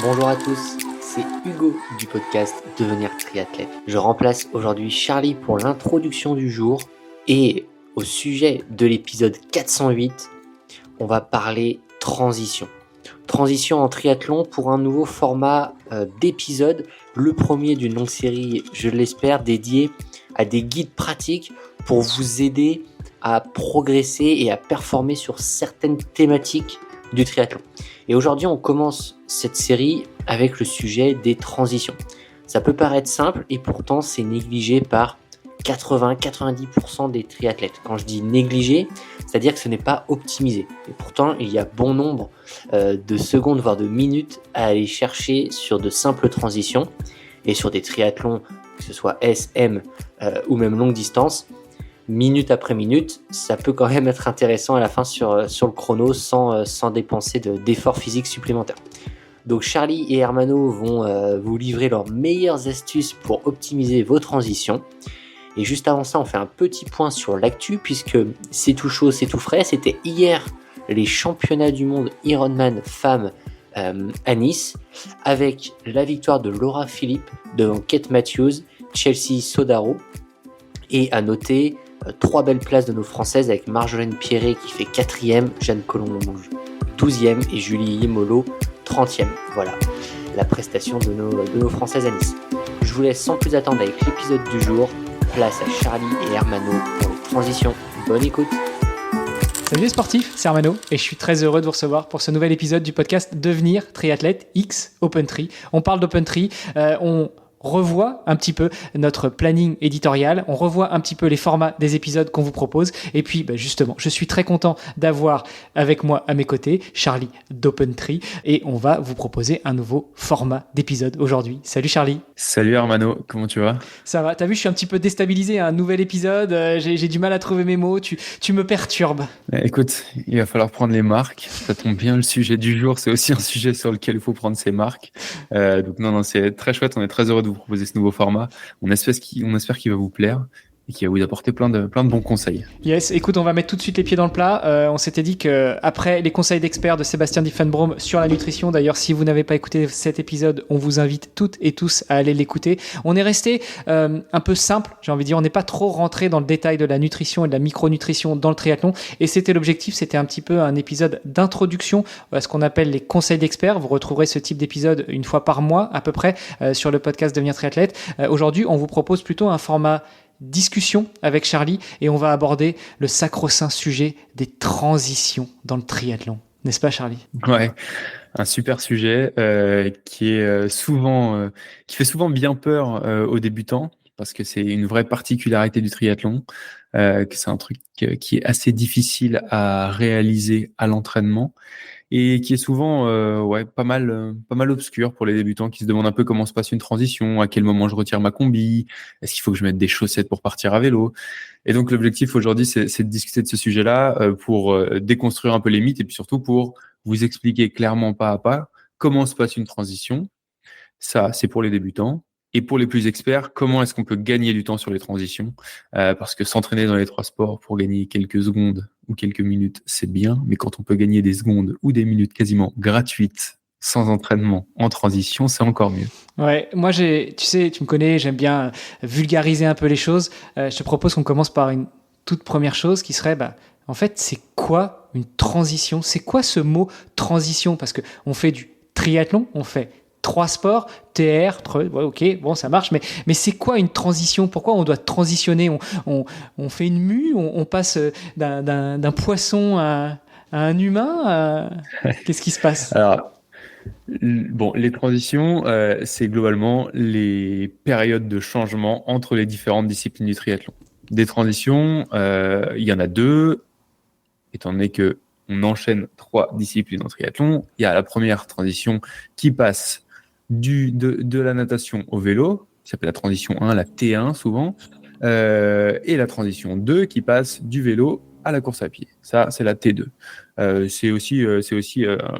Bonjour à tous, c'est Hugo du podcast Devenir triathlète. Je remplace aujourd'hui Charlie pour l'introduction du jour et au sujet de l'épisode 408, on va parler transition. Transition en triathlon pour un nouveau format d'épisode, le premier d'une longue série, je l'espère, dédié à des guides pratiques pour vous aider à progresser et à performer sur certaines thématiques du triathlon. Et aujourd'hui, on commence cette série avec le sujet des transitions. Ça peut paraître simple et pourtant c'est négligé par 80-90% des triathlètes. Quand je dis négligé, c'est-à-dire que ce n'est pas optimisé. Et pourtant, il y a bon nombre de secondes, voire de minutes à aller chercher sur de simples transitions et sur des triathlons, que ce soit S, M ou même longue distance. Minute après minute, ça peut quand même être intéressant à la fin sur le chrono sans dépenser d'efforts physiques supplémentaires. Donc Charlie et Hermano vont vous livrer leurs meilleures astuces pour optimiser vos transitions. Et juste avant ça, on fait un petit point sur l'actu puisque c'est tout chaud, c'est tout frais. C'était hier les championnats du monde Ironman femmes à Nice avec la victoire de Laura Philippe devant Kate Matthews, Chelsea Sodaro. Et à noter 3 belles places de nos Françaises avec Marjolaine Pierret qui fait 4e, Jeanne Colombo 12e et Julie Yemolo 30e. Voilà la prestation de nos Françaises à Nice. Je vous laisse sans plus attendre avec l'épisode du jour. Place à Charlie et Hermano pour les transitions. Bonne écoute. Salut les sportifs, c'est Hermano et je suis très heureux de vous recevoir pour ce nouvel épisode du podcast Devenir triathlète X OpenTri. On parle d'OpenTri, on revoit un petit peu notre planning éditorial, on revoit un petit peu les formats des épisodes qu'on vous propose et puis justement, je suis très content d'avoir avec moi à mes côtés Charlie d'OpenTri et on va vous proposer un nouveau format d'épisode aujourd'hui. Salut Charlie. Salut Hermano, comment tu vas ? Ça va, t'as vu, je suis un petit peu déstabilisé, un nouvel épisode, j'ai du mal à trouver mes mots, tu me perturbes. Écoute, il va falloir prendre les marques, ça tombe bien, le sujet du jour, c'est aussi un sujet sur lequel il faut prendre ses marques. Donc non, c'est très chouette, on est très heureux de vous proposer ce nouveau format. On espère qu'il va vous plaire et qui va vous apporter plein de bons conseils. Yes, écoute, on va mettre tout de suite les pieds dans le plat. On s'était dit qu'après les conseils d'experts de Sébastien Diffenbrom sur la nutrition, d'ailleurs, si vous n'avez pas écouté cet épisode, on vous invite toutes et tous à aller l'écouter. On est resté un peu simple, j'ai envie de dire, on n'est pas trop rentré dans le détail de la nutrition et de la micronutrition dans le triathlon. Et c'était l'objectif, c'était un petit peu un épisode d'introduction à ce qu'on appelle les conseils d'experts. Vous retrouverez ce type d'épisode une fois par mois à peu près sur le podcast Devenir triathlète. Aujourd'hui, on vous propose plutôt un format discussion avec Charlie et on va aborder le sacro-saint sujet des transitions dans le triathlon. N'est-ce pas Charlie ? Ouais, un super sujet qui fait souvent bien peur aux débutants parce que c'est une vraie particularité du triathlon, que c'est un truc qui est assez difficile à réaliser à l'entraînement et qui est souvent pas mal obscur pour les débutants qui se demandent un peu comment se passe une transition, à quel moment je retire ma combi, est-ce qu'il faut que je mette des chaussettes pour partir à vélo. Et donc l'objectif aujourd'hui c'est de discuter de ce sujet-là pour déconstruire un peu les mythes et puis surtout pour vous expliquer clairement pas à pas comment se passe une transition. Ça c'est pour les débutants. Et pour les plus experts, comment est-ce qu'on peut gagner du temps sur les transitions ? Parce que s'entraîner dans les 3 sports pour gagner quelques secondes ou quelques minutes, c'est bien. Mais quand on peut gagner des secondes ou des minutes quasiment gratuites sans entraînement en transition, c'est encore mieux. Ouais, moi tu me connais, j'aime bien vulgariser un peu les choses. Je te propose qu'on commence par une toute première chose qui serait, en fait, c'est quoi une transition ? C'est quoi ce mot transition ? Parce que on fait du triathlon, on fait 3 sports, TR, ouais, ok, bon, ça marche, mais c'est quoi une transition ? Pourquoi on doit transitionner ? On fait une mue, on passe d'un poisson à un humain Qu'est-ce qui se passe ? Alors, les transitions, c'est globalement les périodes de changement entre les différentes disciplines du triathlon. Des transitions, il y en a 2, étant donné que on enchaîne 3 disciplines en triathlon. Il y a la première transition qui passe de la natation au vélo, qui s'appelle la transition 1, la T1 souvent, et la transition 2 qui passe du vélo à la course à pied. Ça, c'est la T2. C'est aussi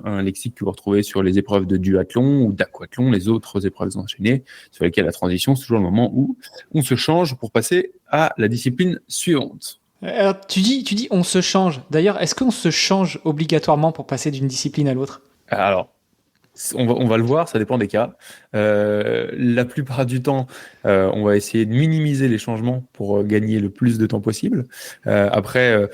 un lexique que vous retrouvez sur les épreuves de duathlon ou d'aquathlon, les autres épreuves enchaînées, sur lesquelles la transition, c'est toujours le moment où on se change pour passer à la discipline suivante. Alors, tu dis on se change. D'ailleurs, est-ce qu'on se change obligatoirement pour passer d'une discipline à l'autre ? Alors, On va le voir, ça dépend des cas. La plupart du temps, on va essayer de minimiser les changements pour gagner le plus de temps possible. Après,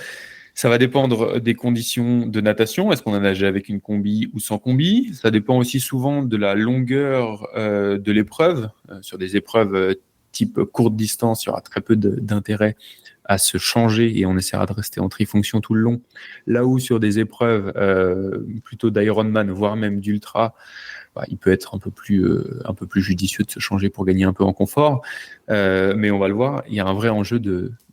ça va dépendre des conditions de natation. Est-ce qu'on a nagé avec une combi ou sans combi? Ça dépend aussi souvent de la longueur de l'épreuve. Sur des épreuves type courte distance, il y aura très peu d'intérêt à se changer et on essaiera de rester en trifonction tout le long. Là où sur des épreuves plutôt d'Ironman, voire même d'ultra, il peut être un peu plus judicieux de se changer pour gagner un peu en confort. Mais on va le voir, il y a un vrai enjeu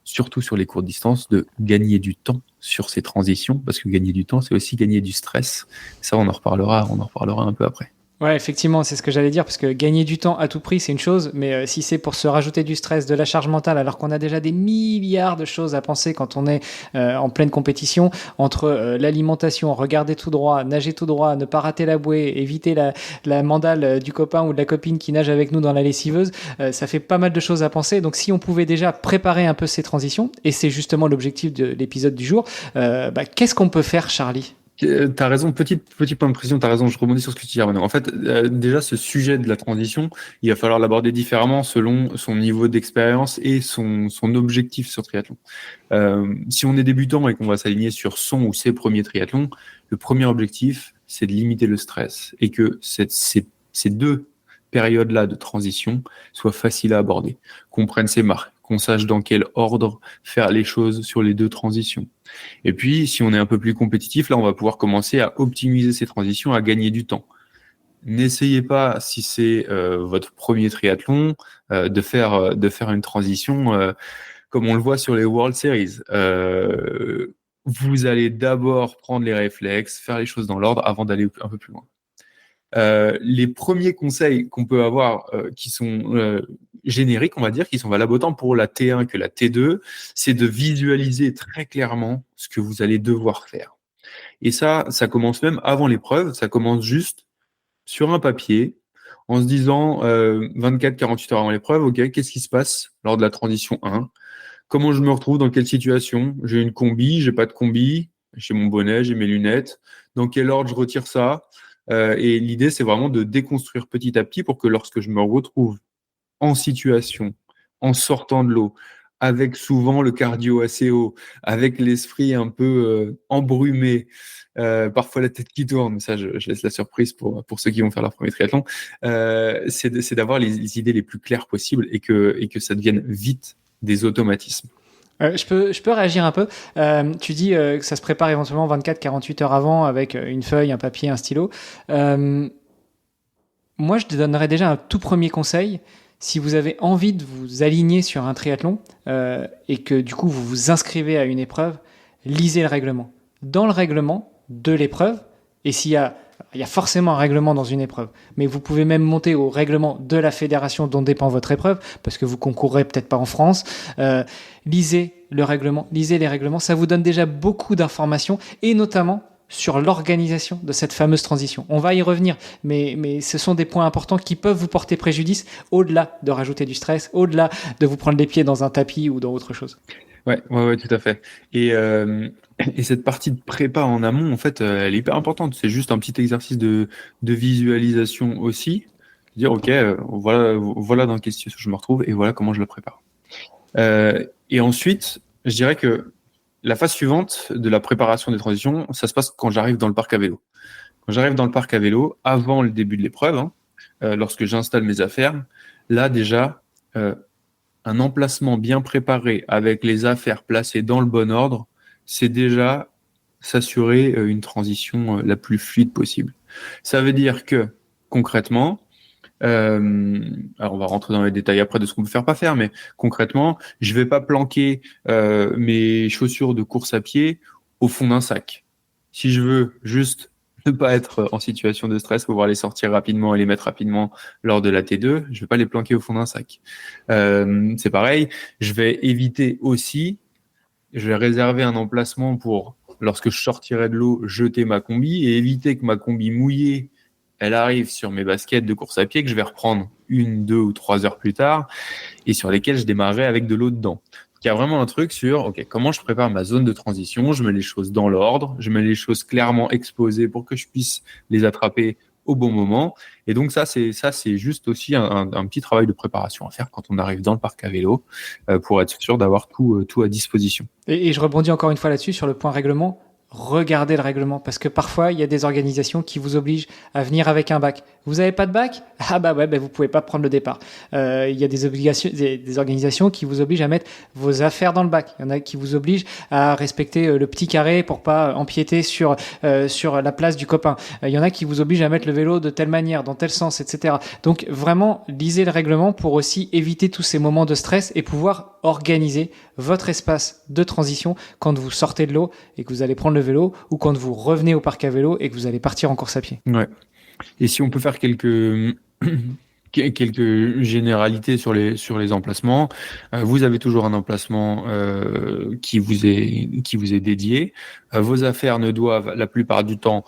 surtout sur les courtes distances, de gagner du temps sur ces transitions, parce que gagner du temps, c'est aussi gagner du stress. Ça, on en reparlera un peu après. Ouais, effectivement, c'est ce que j'allais dire, parce que gagner du temps à tout prix, c'est une chose, mais si c'est pour se rajouter du stress, de la charge mentale, alors qu'on a déjà des milliards de choses à penser quand on est en pleine compétition, entre l'alimentation, regarder tout droit, nager tout droit, ne pas rater la bouée, éviter la mandale du copain ou de la copine qui nage avec nous dans la lessiveuse, ça fait pas mal de choses à penser. Donc si on pouvait déjà préparer un peu ces transitions, et c'est justement l'objectif de l'épisode du jour, qu'est-ce qu'on peut faire, Charlie ? T'as raison, petit point de précision, t'as raison, je rebondis sur ce que tu dis maintenant. En fait, déjà, ce sujet de la transition, il va falloir l'aborder différemment selon son niveau d'expérience et son objectif sur triathlon. Si on est débutant et qu'on va s'aligner sur son ou ses premiers triathlons, le premier objectif, c'est de limiter le stress et que ces deux périodes-là de transition soient faciles à aborder, qu'on prenne ses marques, qu'on sache dans quel ordre faire les choses sur les deux transitions. Et puis, si on est un peu plus compétitif, là, on va pouvoir commencer à optimiser ces transitions, à gagner du temps. N'essayez pas, si c'est votre premier triathlon, de faire une transition comme on le voit sur les World Series. Vous allez d'abord prendre les réflexes, faire les choses dans l'ordre avant d'aller un peu plus loin. Les premiers conseils qu'on peut avoir qui sont génériques, on va dire, qui sont valables autant pour la T1 que la T2, c'est de visualiser très clairement ce que vous allez devoir faire. Et ça commence même avant l'épreuve, ça commence juste sur un papier en se disant 24-48 heures avant l'épreuve, ok, qu'est-ce qui se passe lors de la transition 1? Comment je me retrouve, dans quelle situation? J'ai une combi, j'ai pas de combi, j'ai mon bonnet, j'ai mes lunettes, dans quel ordre je retire ça? Et l'idée, c'est vraiment de déconstruire petit à petit pour que lorsque je me retrouve en situation, en sortant de l'eau, avec souvent le cardio assez haut, avec l'esprit un peu embrumé, parfois la tête qui tourne, mais ça, je laisse la surprise pour ceux qui vont faire leur premier triathlon, c'est d'avoir les idées les plus claires possibles et que ça devienne vite des automatismes. Je peux réagir un peu. Tu dis que ça se prépare éventuellement 24-48 heures avant avec une feuille, un papier, un stylo. Moi, je te donnerais déjà un tout premier conseil. Si vous avez envie de vous aligner sur un triathlon et que du coup vous vous inscrivez à une épreuve, lisez le règlement. Dans le règlement de l'épreuve, et il y a forcément un règlement dans une épreuve, mais vous pouvez même monter au règlement de la fédération dont dépend votre épreuve, parce que vous concourrez peut-être pas en France. Lisez le règlement, lisez les règlements, ça vous donne déjà beaucoup d'informations, et notamment sur l'organisation de cette fameuse transition. On va y revenir, mais ce sont des points importants qui peuvent vous porter préjudice, au-delà de rajouter du stress, au-delà de vous prendre les pieds dans un tapis ou dans autre chose. Ouais, tout à fait. Et cette partie de prépa en amont, en fait, elle est hyper importante. C'est juste un petit exercice de visualisation aussi. Dire, ok, voilà dans quelle situation je me retrouve et voilà comment je le prépare. Et ensuite, je dirais que la phase suivante de la préparation des transitions, ça se passe quand j'arrive dans le parc à vélo. Quand j'arrive dans le parc à vélo, avant le début de l'épreuve, lorsque j'installe mes affaires, là déjà, un emplacement bien préparé avec les affaires placées dans le bon ordre, c'est déjà s'assurer une transition la plus fluide possible. Ça veut dire que, concrètement, alors on va rentrer dans les détails après de ce qu'on peut faire, pas faire, mais concrètement, je vais pas planquer mes chaussures de course à pied au fond d'un sac. Si je veux juste ne pas être en situation de stress, pouvoir les sortir rapidement et les mettre rapidement lors de la T2, je vais pas les planquer au fond d'un sac. C'est pareil, je vais éviter aussi, je vais réserver un emplacement pour, lorsque je sortirai de l'eau, jeter ma combi et éviter que ma combi mouillée elle arrive sur mes baskets de course à pied que je vais reprendre 1, 2 ou 3 heures plus tard et sur lesquelles je démarrerai avec de l'eau dedans. Donc, il y a vraiment un truc sur ok, comment je prépare ma zone de transition, je mets les choses dans l'ordre, je mets les choses clairement exposées pour que je puisse les attraper au bon moment. Et donc ça, c'est juste aussi un petit travail de préparation à faire quand on arrive dans le parc à vélo pour être sûr d'avoir tout à disposition. Et je rebondis encore une fois là-dessus sur le point règlement. Regardez le règlement parce que parfois il y a des organisations qui vous obligent à venir avec un bac. Vous n'avez pas de bac? Ah bah ouais, bah vous pouvez pas prendre le départ. Il y a des obligations, des organisations qui vous obligent à mettre vos affaires dans le bac. Il y en a qui vous obligent à respecter le petit carré pour pas empiéter sur la place du copain. Il y en a qui vous obligent à mettre le vélo de telle manière, dans tel sens, etc. Donc vraiment lisez le règlement pour aussi éviter tous ces moments de stress et pouvoir organiser votre espace de transition quand vous sortez de l'eau et que vous allez prendre le vélo ou quand vous revenez au parc à vélo et que vous allez partir en course à pied. Ouais. Et si on peut faire quelques généralités sur les emplacements, vous avez toujours un emplacement qui vous est dédié. Vos affaires ne doivent la plupart du temps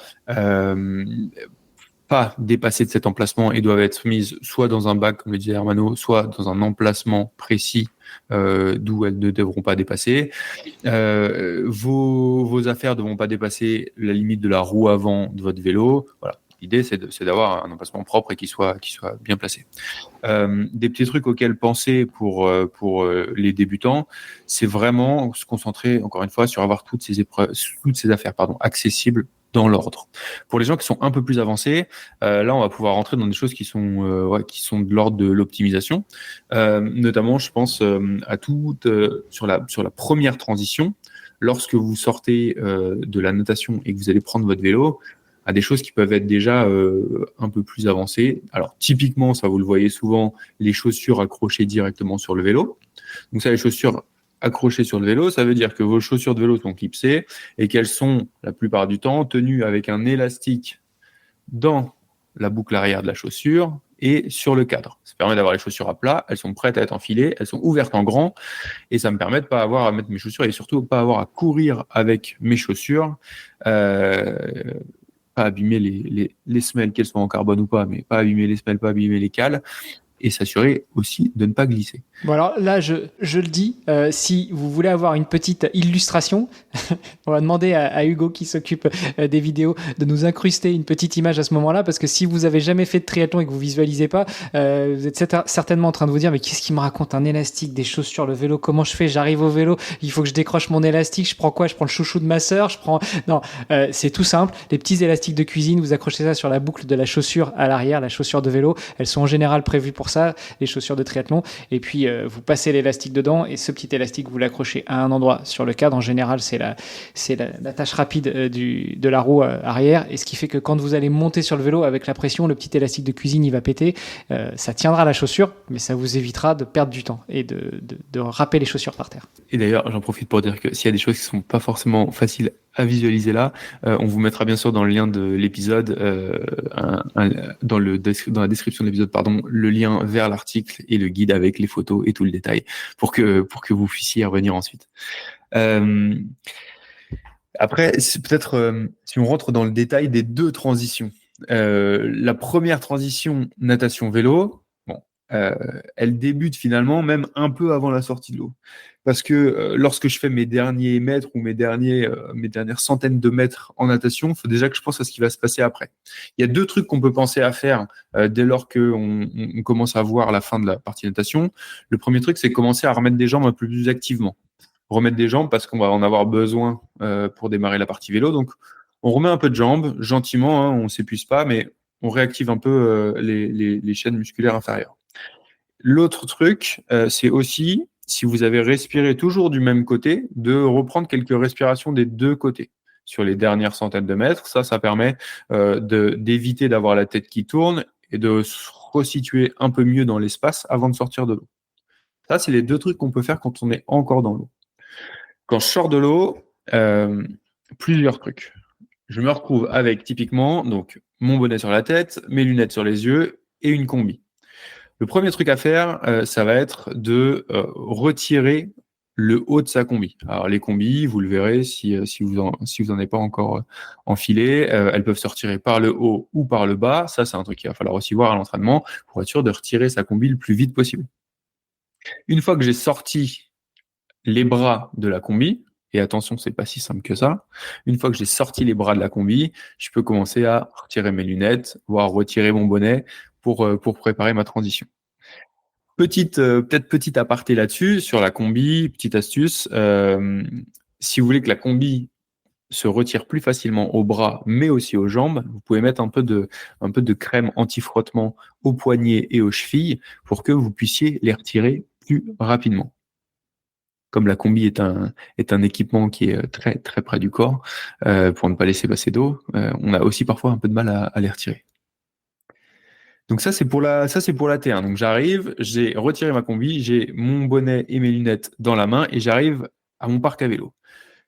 pas dépasser de cet emplacement et doivent être mises soit dans un bac, comme le disait Hermano, soit dans un emplacement précis d'où elles ne devront pas dépasser. Vos affaires ne devront pas dépasser la limite de la roue avant de votre vélo. Voilà. L'idée, c'est d'avoir un emplacement propre et qui soit bien placé. Des petits trucs auxquels penser pour les débutants, c'est vraiment se concentrer, encore une fois, sur avoir toutes ces affaires accessibles dans l'ordre. Pour les gens qui sont un peu plus avancés, là, on va pouvoir rentrer dans des choses qui sont de l'ordre de l'optimisation. Notamment, je pense à sur la première transition, lorsque vous sortez de la natation et que vous allez prendre votre vélo, à des choses qui peuvent être déjà un peu plus avancées. Alors, typiquement, ça vous le voyez souvent, les chaussures accrochées directement sur le vélo. Donc ça, les chaussures accrochées sur le vélo, ça veut dire que vos chaussures de vélo sont clipsées et qu'elles sont, la plupart du temps, tenues avec un élastique dans la boucle arrière de la chaussure et sur le cadre. Ça permet d'avoir les chaussures à plat, elles sont prêtes à être enfilées, elles sont ouvertes en grand et ça me permet de pas avoir à mettre mes chaussures et surtout pas avoir à courir avec mes chaussures. Pas abîmer les semelles, qu'elles soient en carbone ou pas, mais pas abîmer les semelles, pas abîmer les cales, et s'assurer aussi de ne pas glisser. Bon alors là, je le dis, si vous voulez avoir une petite illustration, on va demander à Hugo qui s'occupe des vidéos de nous incruster une petite image à ce moment-là, parce que si vous avez jamais fait de triathlon et que vous visualisez pas, vous êtes certainement en train de vous dire mais qu'est-ce qu'il me raconte, un élastique, des chaussures, le vélo, comment je fais, j'arrive au vélo, il faut que je décroche mon élastique, je prends quoi, je prends le chouchou de ma sœur, non, c'est tout simple, les petits élastiques de cuisine, vous accrochez ça sur la boucle de la chaussure à l'arrière, la chaussure de vélo, elles sont en général prévues pour ça, les chaussures de triathlon, et puis vous passez l'élastique dedans et ce petit élastique vous l'accrochez à un endroit sur le cadre. En général, c'est l'attache rapide de la roue arrière, et ce qui fait que quand vous allez monter sur le vélo avec la pression, le petit élastique de cuisine il va péter, ça tiendra la chaussure, mais ça vous évitera de perdre du temps et de râper les chaussures par terre. Et d'ailleurs, j'en profite pour dire que s'il y a des choses qui sont pas forcément faciles à visualiser là, on vous mettra bien sûr dans le lien de l'épisode, dans la description de l'épisode, le lien vers l'article et le guide avec les photos et tout le détail pour que vous puissiez y revenir ensuite. Après, c'est peut-être si on rentre dans le détail des deux transitions. La première transition natation-vélo, elle débute finalement même un peu avant la sortie de l'eau. Parce que lorsque je fais mes derniers mètres ou mes dernières centaines de mètres en natation, il faut déjà que je pense à ce qui va se passer après. Il y a deux trucs qu'on peut penser à faire dès lors qu'on commence à voir la fin de la partie natation. Le premier truc, c'est commencer à remettre des jambes un peu plus activement. Remettre des jambes parce qu'on va en avoir besoin pour démarrer la partie vélo. Donc, on remet un peu de jambes, gentiment, on ne s'épuise pas, mais on réactive un peu les chaînes musculaires inférieures. L'autre truc, c'est aussi, si vous avez respiré toujours du même côté, de reprendre quelques respirations des deux côtés sur les dernières centaines de mètres. Ça permet d'éviter d'avoir la tête qui tourne et de se resituer un peu mieux dans l'espace avant de sortir de l'eau. Ça, c'est les deux trucs qu'on peut faire quand on est encore dans l'eau. Quand je sors de l'eau, plusieurs trucs. Je me retrouve avec typiquement donc mon bonnet sur la tête, mes lunettes sur les yeux et une combi. Le premier truc à faire, ça va être de retirer le haut de sa combi. Alors les combis, vous le verrez si vous en avez pas encore enfilé, elles peuvent se retirer par le haut ou par le bas. Ça, c'est un truc qu'il va falloir aussi voir à l'entraînement pour être sûr de retirer sa combi le plus vite possible. Une fois que j'ai sorti les bras de la combi, Et attention, c'est pas si simple que ça. Une fois que j'ai sorti les bras de la combi, je peux commencer à retirer mes lunettes, voire retirer mon bonnet pour préparer ma transition. Peut-être petite aparté là-dessus, sur la combi, petite astuce. Si vous voulez que la combi se retire plus facilement aux bras, mais aussi aux jambes, vous pouvez mettre un peu de crème anti-frottement aux poignets et aux chevilles pour que vous puissiez les retirer plus rapidement. Comme la combi est un équipement qui est très très près du corps, pour ne pas laisser passer d'eau, on a aussi parfois un peu de mal à les retirer. Donc ça c'est pour la T1. Donc j'arrive, j'ai retiré ma combi, j'ai mon bonnet et mes lunettes dans la main et j'arrive à mon parc à vélo.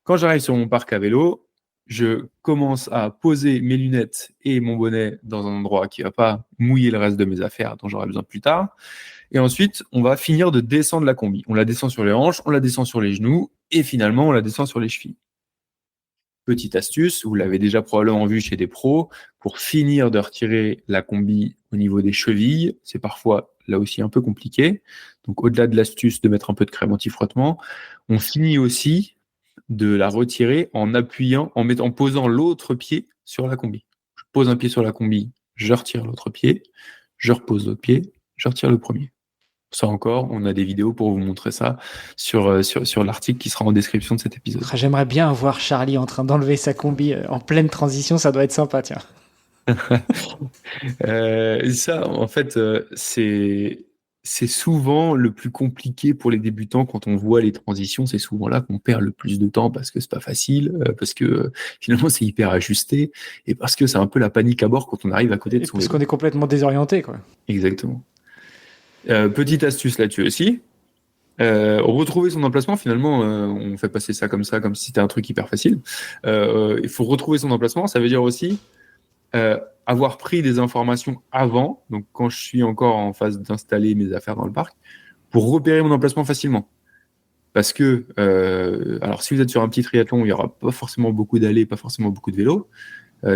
Quand j'arrive sur mon parc à vélo, je commence à poser mes lunettes et mon bonnet dans un endroit qui va pas mouiller le reste de mes affaires dont j'aurai besoin plus tard. Et ensuite, on va finir de descendre la combi. On la descend sur les hanches, on la descend sur les genoux et finalement, on la descend sur les chevilles. Petite astuce, vous l'avez déjà probablement vu chez des pros, pour finir de retirer la combi au niveau des chevilles, c'est parfois là aussi un peu compliqué. Donc au-delà de l'astuce de mettre un peu de crème anti-frottement, on finit aussi de la retirer en appuyant, en posant l'autre pied sur la combi. Je pose un pied sur la combi, je retire l'autre pied, je repose l'autre pied, je retire le premier. Ça encore, on a des vidéos pour vous montrer ça sur l'article qui sera en description de cet épisode. J'aimerais bien voir Charlie en train d'enlever sa combi en pleine transition, ça doit être sympa, tiens. Ça, en fait, c'est souvent le plus compliqué pour les débutants quand on voit les transitions. C'est souvent là qu'on perd le plus de temps parce que c'est pas facile, parce que finalement c'est hyper ajusté et parce que c'est un peu la panique à bord quand on arrive à côté de son Parce vélo. qu'on est complètement désorienté, quoi. Exactement. Petite astuce là-dessus aussi. Retrouver son emplacement, finalement, on fait passer ça comme si c'était un truc hyper facile. Il faut retrouver son emplacement, ça veut dire aussi avoir pris des informations avant, donc quand je suis encore en phase d'installer mes affaires dans le parc, pour repérer mon emplacement facilement. Parce que, alors si vous êtes sur un petit triathlon, il n'y aura pas forcément beaucoup d'allées, pas forcément beaucoup de vélos.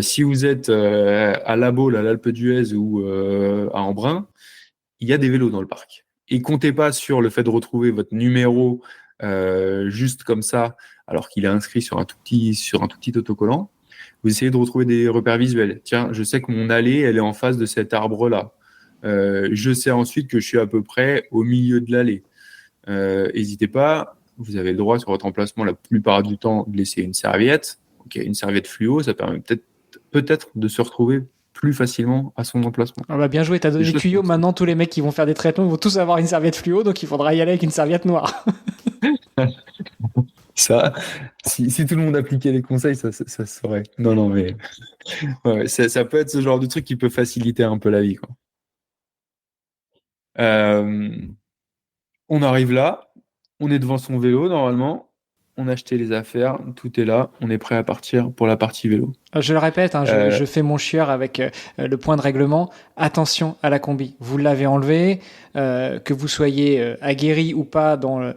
Si vous êtes à La Baule, à l'Alpe d'Huez ou à Embrun, il y a des vélos dans le parc. Et comptez pas sur le fait de retrouver votre numéro juste comme ça, alors qu'il est inscrit sur un tout petit autocollant. Vous essayez de retrouver des repères visuels. Tiens, je sais que mon allée, elle est en face de cet arbre-là. Je sais ensuite que je suis à peu près au milieu de l'allée. N'hésitez pas, vous avez le droit sur votre emplacement la plupart du temps de laisser une serviette. Okay, une serviette fluo, ça permet peut-être de se retrouver plus facilement à son emplacement. Ah bah bien joué, t'as donné les tuyaux. Maintenant, tous les mecs qui vont faire des triathlons vont tous avoir une serviette fluo, donc il faudra y aller avec une serviette noire. Ça, si tout le monde appliquait les conseils, ça se saurait. Non, mais ouais, ça peut être ce genre de truc qui peut faciliter un peu la vie, quoi. On arrive là, on est devant son vélo normalement, on a acheté les affaires, tout est là, on est prêt à partir pour la partie vélo. Je le répète, hein, je fais mon chieur avec le point de règlement. Attention à la combi. Vous l'avez enlevé, que vous soyez aguerri ou pas dans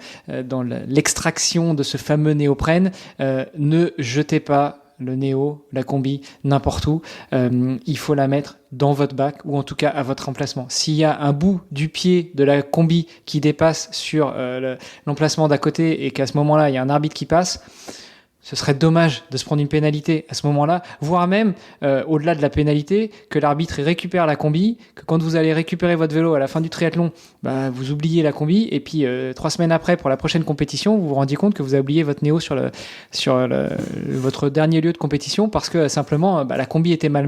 l'extraction de ce fameux néoprène, ne jetez pas le néo, la combi, n'importe où. Il faut la mettre dans votre bac ou en tout cas à votre emplacement. S'il y a un bout du pied de la combi qui dépasse sur l'emplacement d'à côté et qu'à ce moment-là, il y a un arbitre qui passe, ce serait dommage de se prendre une pénalité à ce moment-là, voire même, au-delà de la pénalité, que l'arbitre récupère la combi, que quand vous allez récupérer votre vélo à la fin du triathlon, bah, vous oubliez la combi, et puis 3 semaines après, pour la prochaine compétition, vous vous rendiez compte que vous avez oublié votre néo sur votre dernier lieu de compétition, parce que simplement, la combi était mal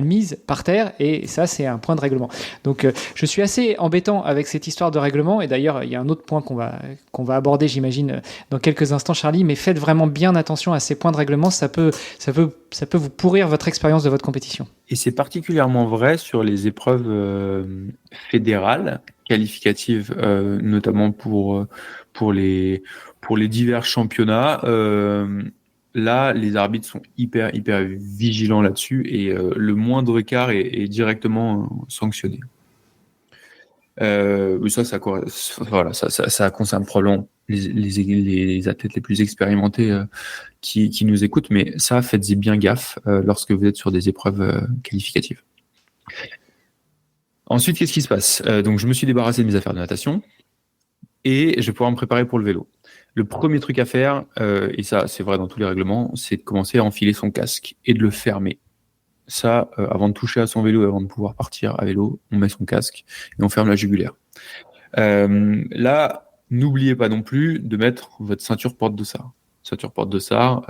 mise par terre, et ça, c'est un point de règlement. Donc, je suis assez embêtant avec cette histoire de règlement, et d'ailleurs, il y a un autre point qu'on va aborder, j'imagine, dans quelques instants, Charlie, mais faites vraiment bien attention à ces points de règlement, ça peut vous pourrir votre expérience de votre compétition. Et c'est particulièrement vrai sur les épreuves fédérales, qualificatives, notamment pour les divers championnats. Là, les arbitres sont hyper vigilants là-dessus et le moindre écart est directement sanctionné. Ça concerne probablement les athlètes les plus expérimentés qui nous écoutent, mais ça, faites-y bien gaffe lorsque vous êtes sur des épreuves qualificatives. Ensuite, qu'est-ce qui se passe ? Donc, je me suis débarrassé de mes affaires de natation et je vais pouvoir me préparer pour le vélo. Le premier truc à faire, et ça c'est vrai dans tous les règlements, c'est de commencer à enfiler son casque et de le fermer. Ça, avant de toucher à son vélo et avant de pouvoir partir à vélo, on met son casque et on ferme la jugulaire. Là, n'oubliez pas non plus de mettre votre ceinture porte-dossard. Ceinture porte-dossard,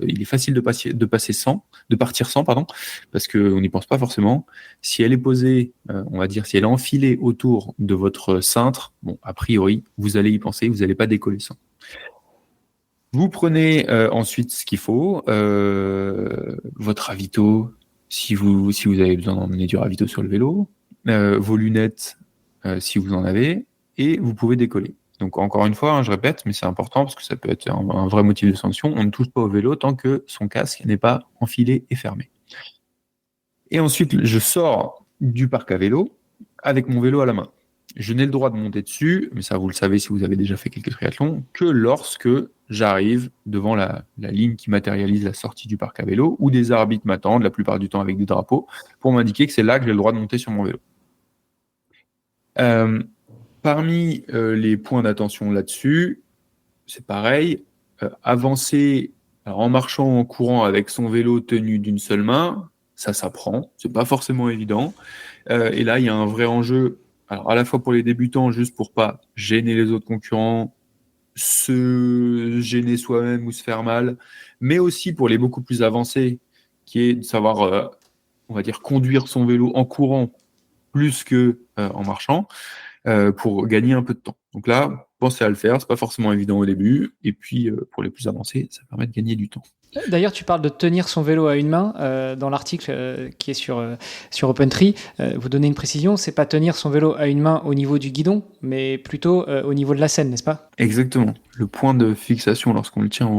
il est facile de partir sans, pardon, parce qu'on n'y pense pas forcément. Si elle est posée, on va dire, si elle est enfilée autour de votre cintre, bon, a priori, vous allez y penser, vous n'allez pas décoller sans. Vous prenez ensuite ce qu'il faut, votre ravito, si vous avez besoin d'emmener du ravito sur le vélo, vos lunettes, si vous en avez, et vous pouvez décoller. Donc encore une fois, hein, je répète, mais c'est important parce que ça peut être un vrai motif de sanction, on ne touche pas au vélo tant que son casque n'est pas enfilé et fermé. Et ensuite, je sors du parc à vélo avec mon vélo à la main. Je n'ai le droit de monter dessus, mais ça vous le savez si vous avez déjà fait quelques triathlons, que lorsque j'arrive devant la ligne qui matérialise la sortie du parc à vélo, où des arbitres m'attendent, la plupart du temps avec des drapeaux, pour m'indiquer que c'est là que j'ai le droit de monter sur mon vélo. Parmi les points d'attention là-dessus, c'est pareil, avancer en marchant, en courant avec son vélo tenu d'une seule main, ça s'apprend, c'est pas forcément évident. Et là, il y a un vrai enjeu, alors à la fois pour les débutants, juste pour pas gêner les autres concurrents, se gêner soi-même ou se faire mal, mais aussi pour les beaucoup plus avancés, qui est de savoir, on va dire, conduire son vélo en courant plus que en marchant, pour gagner un peu de temps. Donc là, pensez à le faire, c'est pas forcément évident au début, et puis pour les plus avancés, ça permet de gagner du temps. D'ailleurs, tu parles de tenir son vélo à une main. Dans l'article qui est sur OpenTree, vous donnez une précision, c'est pas tenir son vélo à une main au niveau du guidon, mais plutôt au niveau de la selle, n'est-ce pas ? Exactement. Le point de fixation lorsqu'on le tient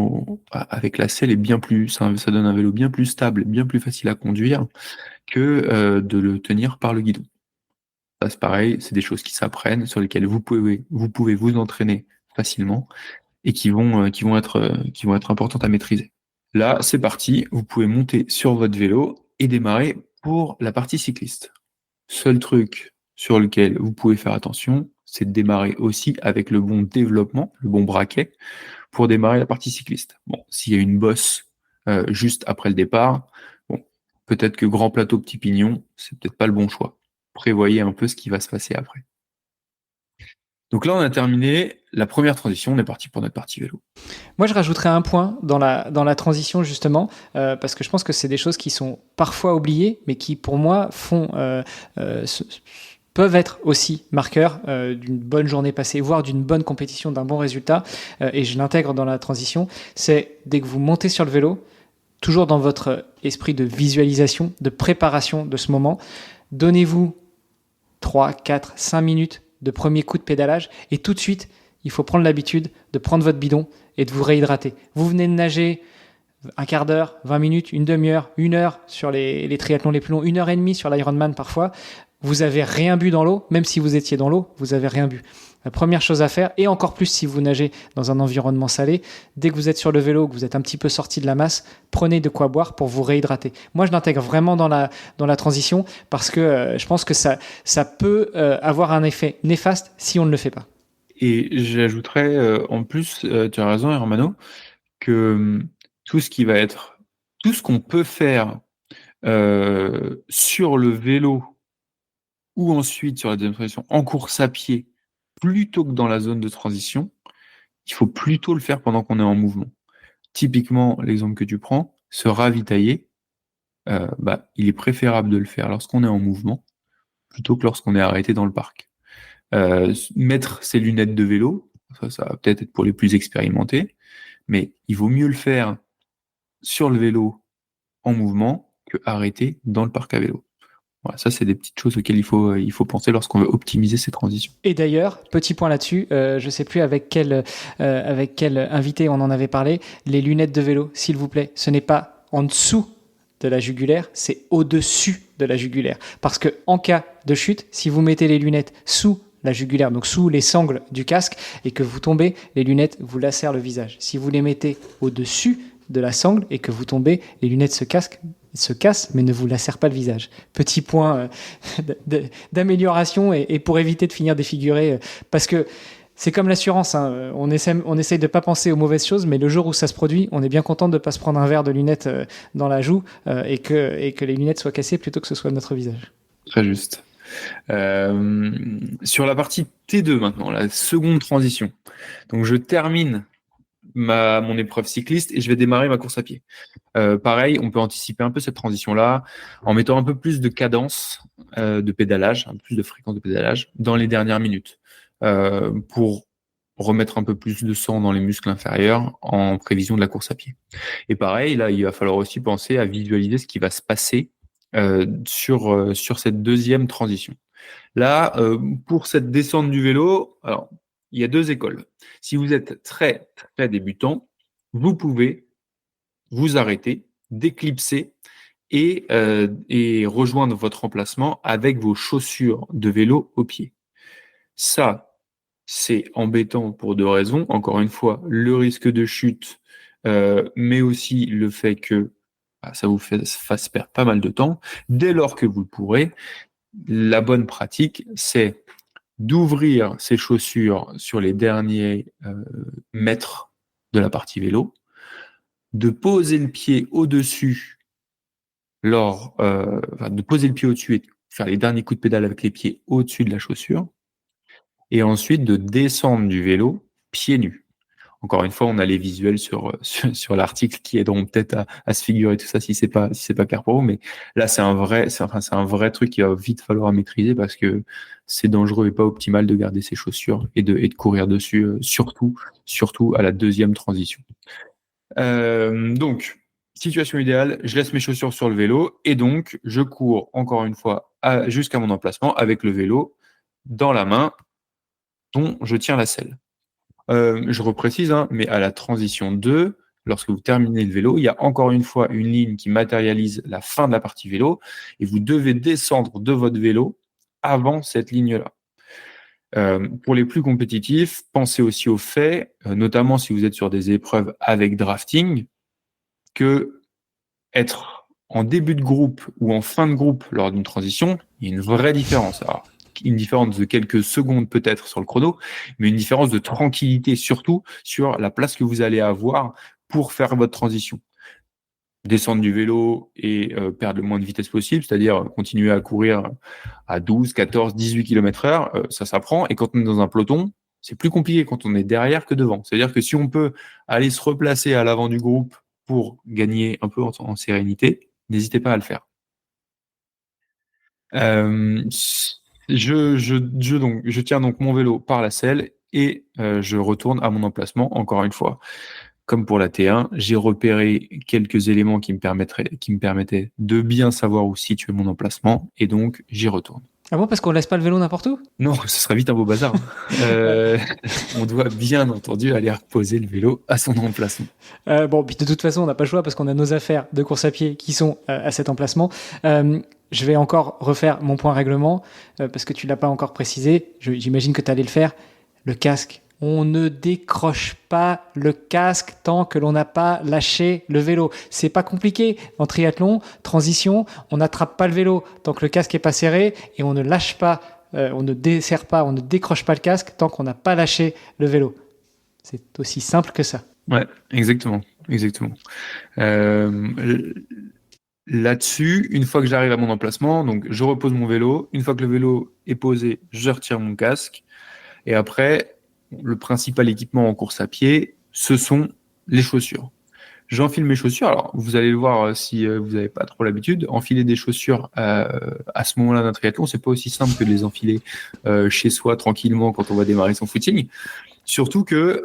avec la selle est bien plus, ça donne un vélo bien plus stable, bien plus facile à conduire que de le tenir par le guidon. Ça, c'est pareil, c'est des choses qui s'apprennent, sur lesquelles vous pouvez vous entraîner facilement et qui vont être importantes à maîtriser. Là, c'est parti, vous pouvez monter sur votre vélo et démarrer pour la partie cycliste. Seul truc sur lequel vous pouvez faire attention, c'est de démarrer aussi avec le bon développement, le bon braquet, pour démarrer la partie cycliste. Bon, s'il y a une bosse juste après le départ, bon, peut-être que grand plateau, petit pignon, c'est peut-être pas le bon choix. Prévoyez un peu ce qui va se passer après. Donc là, on a terminé la première transition, on est parti pour notre partie vélo. Moi, je rajouterais un point dans la transition, justement, parce que je pense que c'est des choses qui sont parfois oubliées, mais qui, pour moi, peuvent être aussi marqueurs d'une bonne journée passée, voire d'une bonne compétition, d'un bon résultat. Et je l'intègre dans la transition. C'est dès que vous montez sur le vélo, toujours dans votre esprit de visualisation, de préparation de ce moment, donnez-vous 3, 4, 5 minutes de premier coup de pédalage et tout de suite, il faut prendre l'habitude de prendre votre bidon et de vous réhydrater. Vous venez de nager un quart d'heure, 20 minutes, une demi-heure, 1 heure sur les triathlons les plus longs, 1h30 sur l'Ironman parfois. Vous n'avez rien bu dans l'eau, même si vous étiez dans l'eau, vous n'avez rien bu. La première chose à faire, et encore plus si vous nagez dans un environnement salé, dès que vous êtes sur le vélo, que vous êtes un petit peu sorti de la masse, prenez de quoi boire pour vous réhydrater. Moi, je l'intègre vraiment dans la transition parce que je pense que ça peut avoir un effet néfaste si on ne le fait pas. Et j'ajouterais en plus, tu as raison Hermano, que tout ce qu'on peut faire sur le vélo ou ensuite sur la deuxième transition en course à pied, plutôt que dans la zone de transition, il faut plutôt le faire pendant qu'on est en mouvement. Typiquement, l'exemple que tu prends, se ravitailler, il est préférable de le faire lorsqu'on est en mouvement plutôt que lorsqu'on est arrêté dans le parc. Mettre ses lunettes de vélo, ça va peut-être être pour les plus expérimentés, mais il vaut mieux le faire sur le vélo en mouvement que arrêté dans le parc à vélo. Voilà, ça, c'est des petites choses auxquelles il faut penser lorsqu'on veut optimiser ces transitions. Et d'ailleurs, petit point là-dessus, je ne sais plus avec quel invité on en avait parlé, les lunettes de vélo, s'il vous plaît, ce n'est pas en dessous de la jugulaire, c'est au-dessus de la jugulaire. Parce que en cas de chute, si vous mettez les lunettes sous la jugulaire, donc sous les sangles du casque, et que vous tombez, les lunettes vous lacèrent le visage. Si vous les mettez au-dessus de la sangle et que vous tombez, les lunettes se cassent, mais ne vous lacèrent pas le visage. Petit point d'amélioration et pour éviter de finir défiguré, parce que C'est comme l'assurance, hein. On essaye de pas penser aux mauvaises choses, mais le jour où ça se produit, on est bien content de pas se prendre un verre de lunettes dans la joue et que les lunettes soient cassées plutôt que ce soit notre visage. Très juste. Sur la partie T2 maintenant, la seconde transition. Donc je termine mon épreuve cycliste et je vais démarrer ma course à pied. Pareil, on peut anticiper un peu cette transition-là en mettant un peu plus de cadence de pédalage, un peu plus de fréquence de pédalage dans les dernières minutes pour remettre un peu plus de sang dans les muscles inférieurs en prévision de la course à pied. Et pareil, là, il va falloir aussi penser à visualiser ce qui va se passer sur cette deuxième transition. Là, pour cette descente du vélo, alors, il y a deux écoles. Si vous êtes très, très débutant, vous pouvez vous arrêter, déclipser et rejoindre votre emplacement avec vos chaussures de vélo au pied. Ça, c'est embêtant pour deux raisons. Encore une fois, le risque de chute, mais aussi le fait que ça vous fasse perdre pas mal de temps. Dès lors que vous le pourrez, la bonne pratique, c'est d'ouvrir ses chaussures sur les derniers mètres de la partie vélo, de poser le pied au-dessus de poser le pied au-dessus et de faire les derniers coups de pédale avec les pieds au-dessus de la chaussure, et ensuite de descendre du vélo pieds nus. Encore une fois, on a les visuels sur l'article qui aideront peut-être à se figurer tout ça si c'est pas clair pour vous. Mais là, c'est un vrai truc qu'il va vite falloir maîtriser parce que c'est dangereux et pas optimal de garder ses chaussures et de courir dessus, surtout à la deuxième transition. Donc, situation idéale, je laisse mes chaussures sur le vélo et donc je cours encore une fois jusqu'à mon emplacement avec le vélo dans la main dont je tiens la selle. Je reprécise, mais à la transition 2, lorsque vous terminez le vélo, il y a encore une fois une ligne qui matérialise la fin de la partie vélo et vous devez descendre de votre vélo avant cette ligne-là. Pour les plus compétitifs, pensez aussi au fait, notamment si vous êtes sur des épreuves avec drafting, que être en début de groupe ou en fin de groupe lors d'une transition, il y a une vraie différence. Alors, une différence de quelques secondes peut-être sur le chrono, mais une différence de tranquillité surtout sur la place que vous allez avoir pour faire votre transition. Descendre du vélo et perdre le moins de vitesse possible, c'est-à-dire continuer à courir à 12, 14, 18 km/h, ça s'apprend. Et quand on est dans un peloton, c'est plus compliqué quand on est derrière que devant. C'est-à-dire que si on peut aller se replacer à l'avant du groupe pour gagner un peu en sérénité, n'hésitez pas à le faire. Je tiens donc mon vélo par la selle et je retourne à mon emplacement. Encore une fois, comme pour la T1, j'ai repéré quelques éléments qui me permettaient de bien savoir où situer mon emplacement et donc j'y retourne. Ah bon, parce qu'on laisse pas le vélo n'importe où? Non, ce serait vite un beau bazar. On doit bien entendu aller reposer le vélo à son emplacement. Bon, puis de toute façon, on n'a pas le choix parce qu'on a nos affaires de course à pied qui sont à cet emplacement. Je vais encore refaire mon point règlement parce que tu l'as pas encore précisé. J'imagine que tu allais le faire. Le casque. On ne décroche pas le casque tant que l'on n'a pas lâché le vélo. C'est pas compliqué. En triathlon, transition, on n'attrape pas le vélo tant que le casque est pas serré et on ne lâche pas, on ne desserre pas, on ne décroche pas le casque tant qu'on n'a pas lâché le vélo. C'est aussi simple que ça. Ouais, exactement. Là-dessus, une fois que j'arrive à mon emplacement, donc je repose mon vélo. Une fois que le vélo est posé, je retire mon casque. Et après, le principal équipement en course à pied, ce sont les chaussures. J'enfile mes chaussures. Alors, vous allez le voir si vous n'avez pas trop l'habitude. Enfiler des chaussures à ce moment-là d'un triathlon, c'est pas aussi simple que de les enfiler chez soi tranquillement quand on va démarrer son footing. Surtout que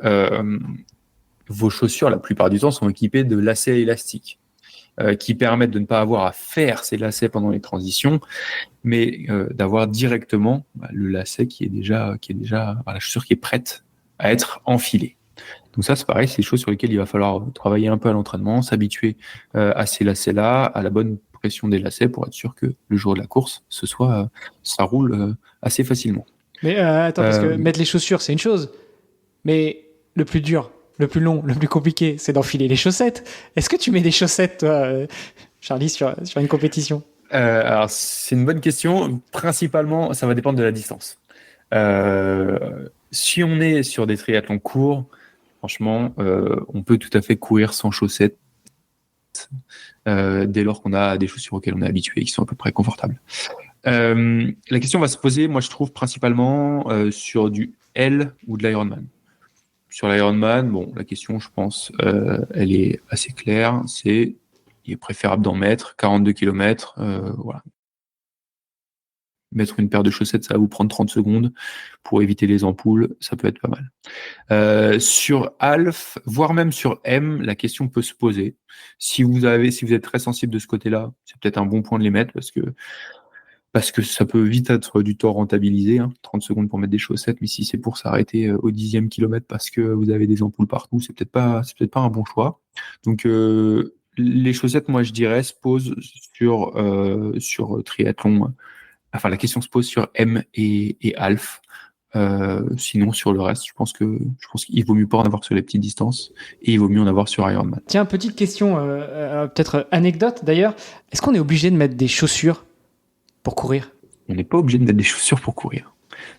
vos chaussures, la plupart du temps, sont équipées de lacets élastiques qui permettent de ne pas avoir à faire ces lacets pendant les transitions, mais d'avoir directement le lacet qui est déjà la chaussure qui est prête à être enfilée. Donc ça, c'est pareil, c'est des choses sur lesquelles il va falloir travailler un peu à l'entraînement, s'habituer à ces lacets-là, à la bonne pression des lacets pour être sûr que le jour de la course, ça roule assez facilement. Mais attends, parce que mettre les chaussures, c'est une chose, mais le plus dur, le plus long, le plus compliqué, c'est d'enfiler les chaussettes. Est-ce que tu mets des chaussettes, toi, Charlie, sur une compétition? Alors, c'est une bonne question. Principalement, ça va dépendre de la distance. Si on est sur des triathlons courts, franchement, on peut tout à fait courir sans chaussettes dès lors qu'on a des chaussures auxquelles on est habitué et qui sont à peu près confortables. La question va se poser, moi je trouve principalement sur du L ou de l'Ironman. Sur l'Ironman, bon, la question, je pense, elle est assez claire. Il est préférable d'en mettre 42 km. Voilà. Mettre une paire de chaussettes, ça va vous prendre 30 secondes pour éviter les ampoules. Ça peut être pas mal. Sur Alf, voire même sur M, la question peut se poser. Si vous êtes très sensible de ce côté-là, c'est peut-être un bon point de les mettre parce que ça peut vite être du temps rentabilisé, 30 secondes pour mettre des chaussettes, mais si c'est pour s'arrêter au 10e kilomètre parce que vous avez des ampoules partout, c'est peut-être pas un bon choix. Donc les chaussettes, moi je dirais, se posent sur triathlon. Enfin, la question se pose sur M et Alf. Sinon, sur le reste, je pense qu'il vaut mieux pas en avoir sur les petites distances et il vaut mieux en avoir sur Ironman. Tiens, petite question, peut-être anecdote d'ailleurs. Est-ce qu'on est obligé de mettre des chaussures pour courir? On n'est pas obligé de mettre des chaussures pour courir.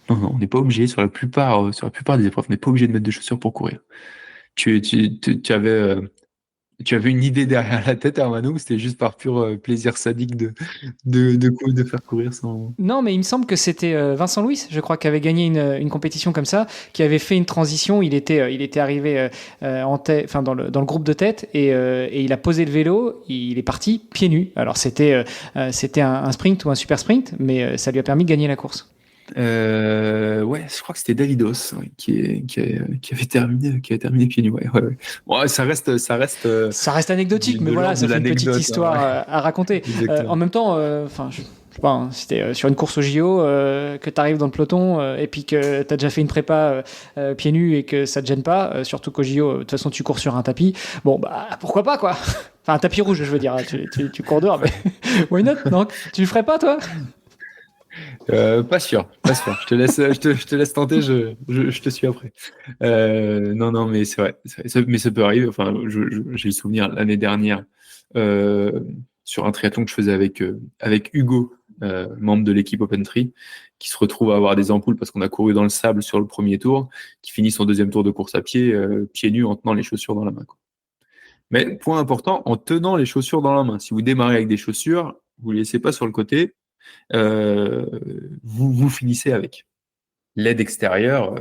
Non, on n'est pas obligé. Sur la plupart des épreuves, on n'est pas obligé de mettre des chaussures pour courir. Tu avais une idée derrière la tête, Armano, ou c'était juste par pur plaisir sadique de faire courir sans... Non, mais il me semble que c'était Vincent Louis, je crois, qui avait gagné une compétition comme ça, qui avait fait une transition. Il était arrivé en tête, enfin dans le groupe de tête, et il a posé le vélo. Il est parti pieds nus. Alors c'était un sprint ou un super sprint, mais ça lui a permis de gagner la course. Ouais, je crois que c'était Davidos qui avait terminé pieds nus. Ouais. Bon, ça reste anecdotique, mais voilà, ça fait une petite histoire à raconter. En même temps, je sais pas, si t'es sur une course au JO, que t'arrives dans le peloton et puis que t'as déjà fait une prépa pieds nus et que ça te gêne pas, surtout qu'au JO, de toute façon, tu cours sur un tapis. Bon, bah pourquoi pas, quoi. Enfin, un tapis rouge, je veux dire. Tu cours dehors, mais why not? Non, tu le ferais pas, toi? Pas sûr. Je te laisse tenter. Je te suis après. Non, mais c'est vrai. Mais ça peut arriver. Enfin, j'ai le souvenir l'année dernière sur un triathlon que je faisais avec Hugo, membre de l'équipe OpenTri, qui se retrouve à avoir des ampoules parce qu'on a couru dans le sable sur le premier tour, qui finit son deuxième tour de course à pied, pieds nus en tenant les chaussures dans la main, quoi. Mais point important, en tenant les chaussures dans la main. Si vous démarrez avec des chaussures, vous les laissez pas sur le côté. Vous finissez avec. L'aide extérieure,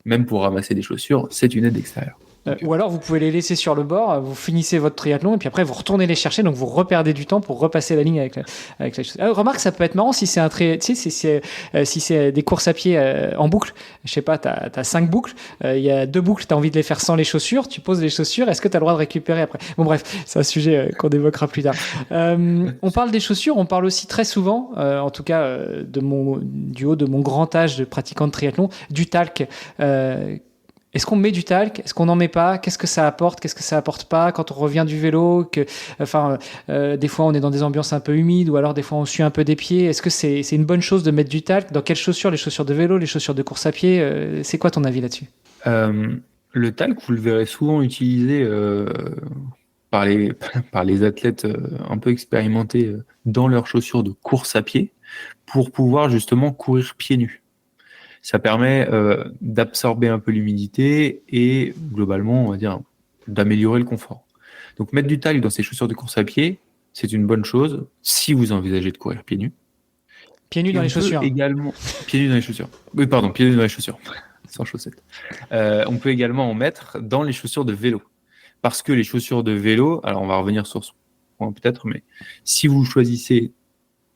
même pour ramasser des chaussures, c'est une aide extérieure. Ou alors vous pouvez les laisser sur le bord, vous finissez votre triathlon et puis après vous retournez les chercher, donc vous reperdez du temps pour repasser la ligne avec la chose. Remarque, ça peut être marrant si c'est si c'est des courses à pied en boucle. Je sais pas, t'as 5 boucles, il y a 2 boucles, t'as envie de les faire sans les chaussures, tu poses les chaussures, est-ce que t'as le droit de récupérer après? Bon bref, c'est un sujet qu'on évoquera plus tard. On parle des chaussures, on parle aussi très souvent, en tout cas du haut de mon grand âge de pratiquant de triathlon, du talc. Est-ce qu'on met du talc? Est-ce qu'on n'en met pas? Qu'est-ce que ça apporte? Qu'est-ce que ça apporte pas? Quand on revient du vélo, des fois on est dans des ambiances un peu humides ou alors des fois on suit un peu des pieds. Est-ce que c'est une bonne chose de mettre du talc? Dans quelles chaussures? Les chaussures de vélo, les chaussures de course à pied? C'est quoi ton avis là-dessus? Le talc, vous le verrez souvent utilisé par les athlètes un peu expérimentés dans leurs chaussures de course à pied pour pouvoir justement courir pieds nus. Ça permet d'absorber un peu l'humidité et globalement, on va dire, d'améliorer le confort. Donc mettre du talc dans ses chaussures de course à pied, c'est une bonne chose si vous envisagez de courir pieds nus. Pieds nus dans les chaussures. Également, pieds nus dans les chaussures. Oui, pardon, pieds nus dans les chaussures, sans chaussettes. On peut également en mettre dans les chaussures de vélo. Parce que les chaussures de vélo, alors on va revenir sur ce point peut-être, mais si vous choisissez,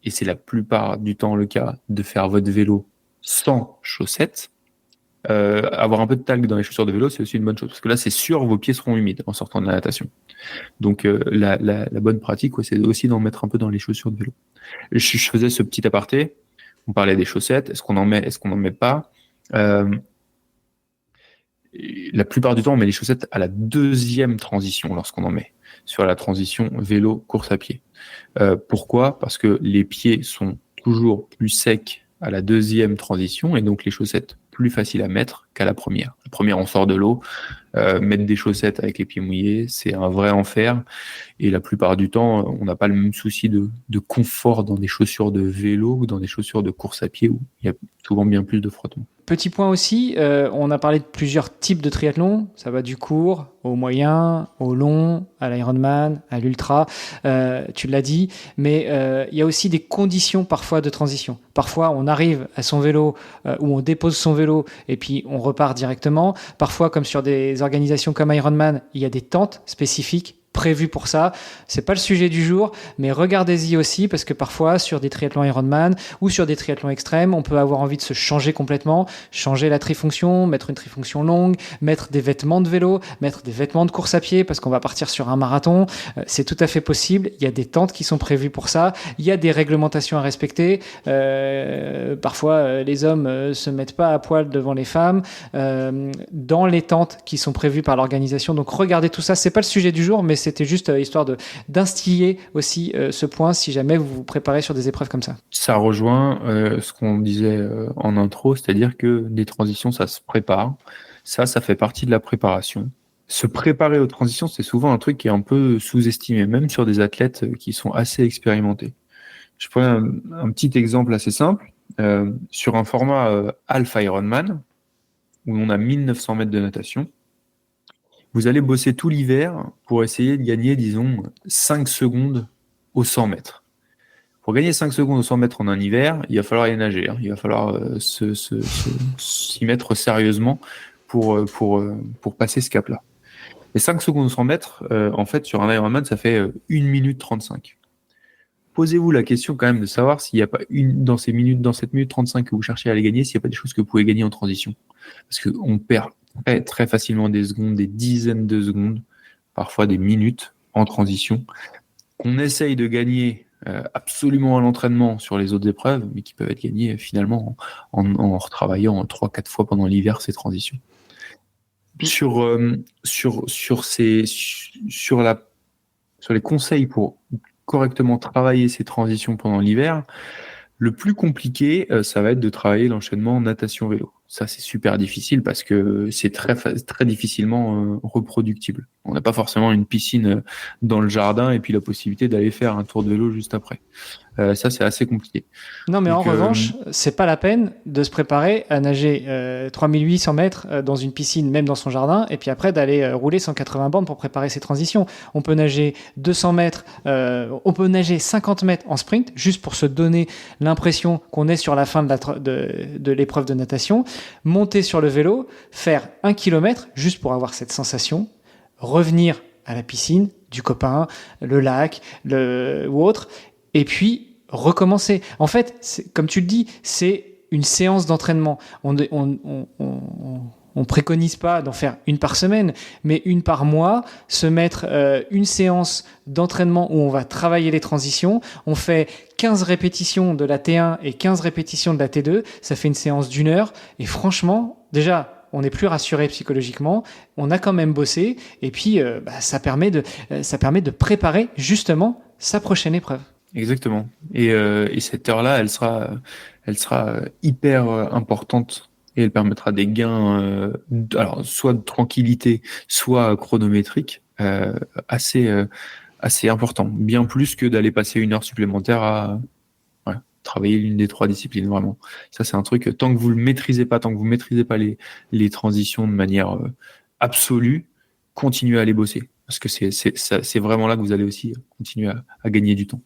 et c'est la plupart du temps le cas, de faire votre vélo sans chaussettes, avoir un peu de talc dans les chaussures de vélo, c'est aussi une bonne chose. Parce que là, c'est sûr, vos pieds seront humides en sortant de la natation. Donc, la bonne pratique, c'est aussi d'en mettre un peu dans les chaussures de vélo. Je faisais ce petit aparté. On parlait des chaussettes. Est-ce qu'on en met? Est-ce qu'on n'en met pas? La plupart du temps, on met les chaussettes à la deuxième transition lorsqu'on en met. Sur la transition vélo, course à pied. Pourquoi? Parce que les pieds sont toujours plus secs à la deuxième transition et donc les chaussettes plus faciles à mettre qu'à la première. La première, on sort de l'eau, mettre des chaussettes avec les pieds mouillés, c'est un vrai enfer. Et la plupart du temps, on n'a pas le même souci de confort dans des chaussures de vélo ou dans des chaussures de course à pied où il y a souvent bien plus de frottement. Petit point aussi, on a parlé de plusieurs types de triathlon. Ça va du court au moyen, au long, à l'Ironman, à l'ultra. Tu l'as dit, mais il y a aussi des conditions parfois de transition. Parfois, on arrive à son vélo ou on dépose son vélo et puis on repart directement. Parfois, comme sur des organisations comme Ironman, il y a des tentes spécifiques prévu pour ça. C'est pas le sujet du jour, mais regardez-y aussi parce que parfois sur des triathlons Ironman ou sur des triathlons extrêmes, on peut avoir envie de se changer complètement, changer la trifonction, mettre une trifonction longue, mettre des vêtements de vélo, mettre des vêtements de course à pied parce qu'on va partir sur un marathon. C'est tout à fait possible. Il y a des tentes qui sont prévues pour ça. Il y a des réglementations à respecter. Parfois, les hommes se mettent pas à poil devant les femmes dans les tentes qui sont prévues par l'organisation. Donc regardez tout ça. C'est pas le sujet du jour, mais c'était juste histoire d'instiller aussi ce point si jamais vous vous préparez sur des épreuves comme ça. Ça rejoint ce qu'on disait en intro, c'est-à-dire que des transitions, ça se prépare. Ça fait partie de la préparation. Se préparer aux transitions, c'est souvent un truc qui est un peu sous-estimé, même sur des athlètes qui sont assez expérimentés. Je prends un petit exemple assez simple. Sur un format Alpha Ironman, où on a 1900 mètres de natation, vous allez bosser tout l'hiver pour essayer de gagner, disons, 5 secondes aux 100 mètres. Pour gagner 5 secondes aux 100 mètres en un hiver, il va falloir y nager. Il va falloir s'y mettre sérieusement pour passer ce cap-là. Et 5 secondes aux 100 mètres, en fait, sur un Ironman, ça fait 1 minute 35. Posez-vous la question quand même de savoir s'il n'y a pas dans cette minute 35 que vous cherchez à aller gagner, s'il n'y a pas des choses que vous pouvez gagner en transition. Parce qu'on perd très, très facilement des secondes, des dizaines de secondes, parfois des minutes en transition, qu'on essaye de gagner absolument à l'entraînement sur les autres épreuves, mais qui peuvent être gagnées finalement en retravaillant 3-4 fois pendant l'hiver ces transitions. Sur les conseils pour correctement travailler ces transitions pendant l'hiver, le plus compliqué, ça va être de travailler l'enchaînement natation-vélo. Ça, c'est super difficile parce que c'est très, très difficilement reproductible. On n'a pas forcément une piscine dans le jardin et puis la possibilité d'aller faire un tour de vélo juste après. Ça, c'est assez compliqué. Non, mais donc, en revanche, c'est pas la peine de se préparer à nager 3800 mètres dans une piscine, même dans son jardin, et puis après d'aller rouler 180 bornes pour préparer ses transitions. On peut nager 200 mètres, on peut nager 50 mètres en sprint, juste pour se donner l'impression qu'on est sur la fin de l'épreuve de natation, monter sur le vélo, faire 1 kilomètre, juste pour avoir cette sensation, revenir à la piscine, du copain, le lac, ou autre, et puis recommencer. En fait, comme tu le dis, c'est une séance d'entraînement. On préconise pas d'en faire une par semaine, mais une par mois, se mettre une séance d'entraînement où on va travailler les transitions. On fait 15 répétitions de la T1 et 15 répétitions de la T2. Ça fait une séance d'1 heure. Et franchement, déjà, on est plus rassuré psychologiquement, on a quand même bossé, et puis ça permet de préparer justement sa prochaine épreuve. Exactement. Et cette heure-là, elle sera hyper importante et elle permettra des gains, alors soit de tranquillité, soit chronométrique, assez importants. Bien plus que d'aller passer 1 heure supplémentaire à travailler l'une des 3 disciplines, vraiment. Ça, c'est un truc, tant que vous maîtrisez pas les transitions de manière absolue, continuez à les bosser. Parce que c'est vraiment là que vous allez aussi continuer à gagner du temps.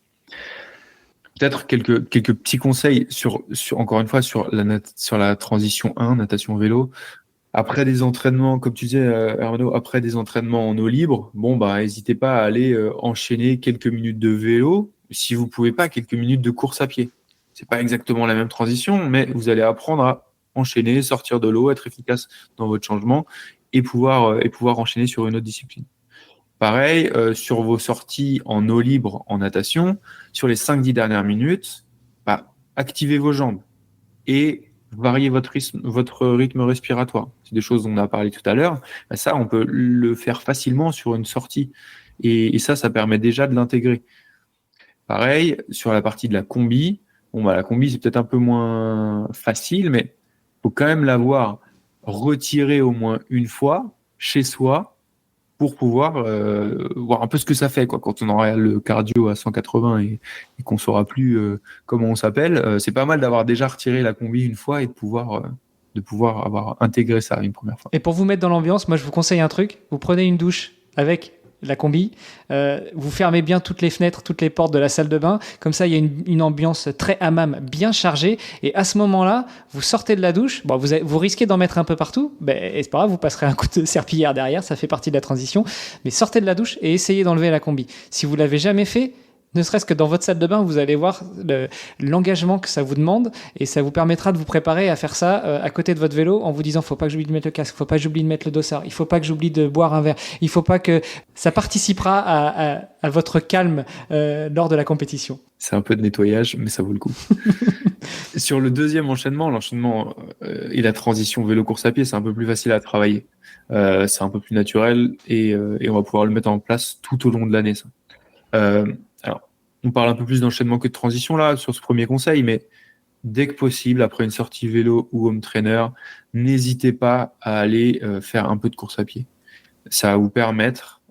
Peut-être quelques petits conseils encore une fois sur la transition 1, natation vélo. Après des entraînements, comme tu disais, Arnaud, après des entraînements en eau libre, n'hésitez pas à aller enchaîner quelques minutes de vélo. Si vous pouvez pas, quelques minutes de course à pied. C'est pas exactement la même transition, mais vous allez apprendre à enchaîner, sortir de l'eau, être efficace dans votre changement et pouvoir enchaîner sur une autre discipline. Pareil, sur vos sorties en eau libre, en natation, sur les 5-10 dernières minutes, activez vos jambes et variez votre rythme respiratoire. C'est des choses dont on a parlé tout à l'heure. Ça, on peut le faire facilement sur une sortie. Et ça permet déjà de l'intégrer. Pareil, sur la partie de la combi, la combi, c'est peut-être un peu moins facile, mais il faut quand même l'avoir retirer au moins une fois chez soi pour pouvoir voir un peu ce que ça fait, quoi. Quand on aura le cardio à 180 et qu'on saura plus comment on s'appelle, c'est pas mal d'avoir déjà retiré la combi une fois et de pouvoir avoir intégré ça une première fois. Et pour vous mettre dans l'ambiance, moi je vous conseille un truc, vous prenez une douche avec la combi, vous fermez bien toutes les fenêtres, toutes les portes de la salle de bain, comme ça il y a une ambiance très hammam bien chargée, et à ce moment-là, vous sortez de la douche, bon, vous risquez d'en mettre un peu partout, et c'est pas grave, vous passerez un coup de serpillière derrière, ça fait partie de la transition, mais sortez de la douche et essayez d'enlever la combi. Si vous l'avez jamais fait, ne serait-ce que dans votre salle de bain, vous allez voir l'engagement que ça vous demande, et ça vous permettra de vous préparer à faire ça à côté de votre vélo en vous disant faut pas que j'oublie de mettre le casque, faut pas que j'oublie de mettre le dossard, il faut pas que j'oublie de boire un verre, il faut pas que ça participera à votre calme lors de la compétition. C'est un peu de nettoyage, mais ça vaut le coup. Sur le deuxième enchaînement et la transition vélo-course à pied, c'est un peu plus facile à travailler. C'est un peu plus naturel et on va pouvoir le mettre en place tout au long de l'année. Ça. Alors, on parle un peu plus d'enchaînement que de transition là sur ce premier conseil, mais dès que possible, après une sortie vélo ou home trainer, n'hésitez pas à aller faire un peu de course à pied. Ça va vous permettre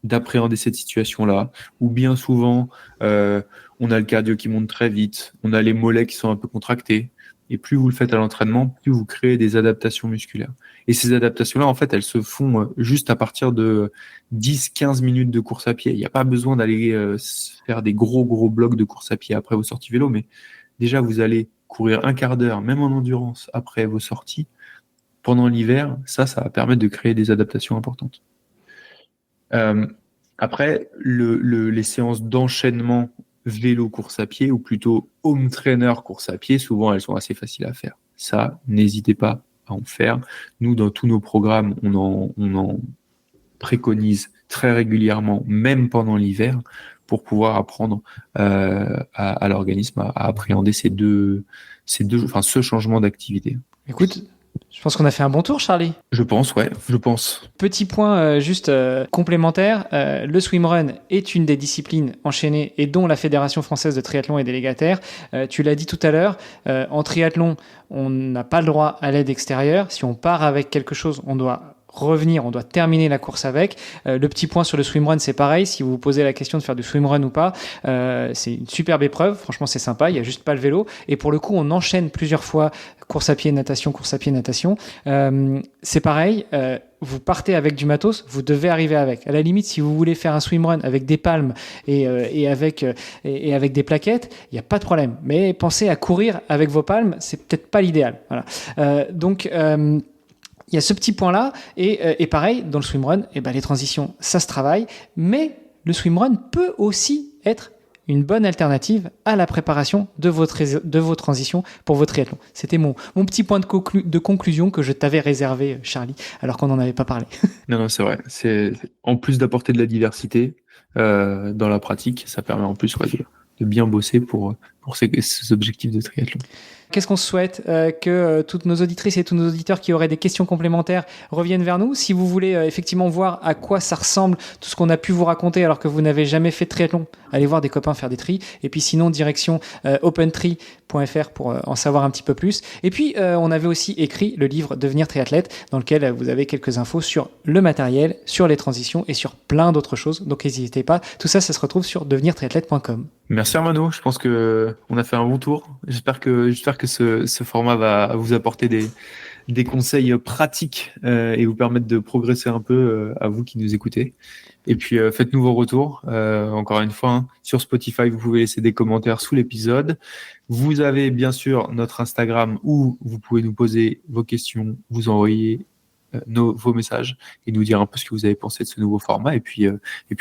d'appréhender cette situation-là, où bien souvent, on a le cardio qui monte très vite, on a les mollets qui sont un peu contractés, et plus vous le faites à l'entraînement, plus vous créez des adaptations musculaires. Et ces adaptations-là, en fait, elles se font juste à partir de 10-15 minutes de course à pied. Il n'y a pas besoin d'aller faire des gros blocs de course à pied après vos sorties vélo, mais déjà, vous allez courir un quart d'heure, même en endurance, après vos sorties. Pendant l'hiver, ça va permettre de créer des adaptations importantes. Après, les séances d'enchaînement vélo course à pied, ou plutôt home trainer course à pied, souvent elles sont assez faciles à faire. Ça, n'hésitez pas à en faire. Nous, dans tous nos programmes, on en préconise très régulièrement, même pendant l'hiver, pour pouvoir apprendre à l'organisme à appréhender ce changement d'activité. Écoute, je pense qu'on a fait un bon tour, Charlie. Je pense. Petit point complémentaire, le swimrun est une des disciplines enchaînées et dont la Fédération française de triathlon est délégataire. Tu l'as dit tout à l'heure, en triathlon, on n'a pas le droit à l'aide extérieure. Si on part avec quelque chose, on doit revenir, on doit terminer la course avec. Le petit point sur le swimrun, c'est pareil. Si vous vous posez la question de faire du swimrun ou pas, c'est une superbe épreuve. Franchement, c'est sympa. Il n'y a juste pas le vélo. Et pour le coup, on enchaîne plusieurs fois course à pied, natation, course à pied, natation. C'est pareil. Vous partez avec du matos, vous devez arriver avec. À la limite, si vous voulez faire un swimrun avec des palmes et avec des plaquettes, il n'y a pas de problème. Mais pensez à courir avec vos palmes, c'est peut-être pas l'idéal. Voilà. Donc, il y a ce petit point-là, et pareil, dans le swimrun, les transitions, ça se travaille, mais le swimrun peut aussi être une bonne alternative à la préparation de vos transitions pour votre triathlon. C'était mon petit point de conclusion que je t'avais réservé, Charlie, alors qu'on n'en avait pas parlé. Non, c'est vrai. C'est, en plus d'apporter de la diversité dans la pratique, ça permet en plus de bien bosser pour ces objectifs de triathlon. Qu'est-ce qu'on se souhaite que toutes nos auditrices et tous nos auditeurs qui auraient des questions complémentaires reviennent vers nous. Si vous voulez effectivement voir à quoi ça ressemble, tout ce qu'on a pu vous raconter alors que vous n'avez jamais fait de triathlon, allez voir des copains faire des tris. Et puis sinon, direction opentree.fr pour en savoir un petit peu plus. Et puis, on avait aussi écrit le livre Devenir triathlète, dans lequel vous avez quelques infos sur le matériel, sur les transitions et sur plein d'autres choses. Donc n'hésitez pas. Tout ça, ça se retrouve sur devenirtriathlète.com. Merci Armano, je pense que on a fait un bon tour. J'espère que ce format va vous apporter des conseils pratiques et vous permettre de progresser un peu à vous qui nous écoutez. Et puis faites-nous vos retours. Encore une fois, sur Spotify, vous pouvez laisser des commentaires sous l'épisode. Vous avez bien sûr notre Instagram où vous pouvez nous poser vos questions, vous envoyer vos messages et nous dire un peu ce que vous avez pensé de ce nouveau format. Et puis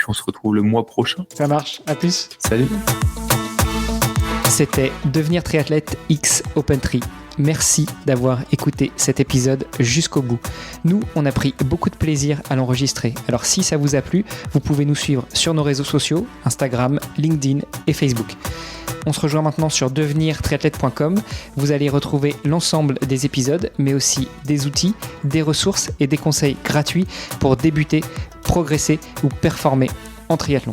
on se retrouve le mois prochain. Ça marche. À plus. Salut. C'était Devenir triathlète X Opentree. Merci d'avoir écouté cet épisode jusqu'au bout. Nous, on a pris beaucoup de plaisir à l'enregistrer. Alors si ça vous a plu, vous pouvez nous suivre sur nos réseaux sociaux, Instagram, LinkedIn et Facebook. On se rejoint maintenant sur devenirtriathlète.com. Vous allez retrouver l'ensemble des épisodes, mais aussi des outils, des ressources et des conseils gratuits pour débuter, progresser ou performer en triathlon.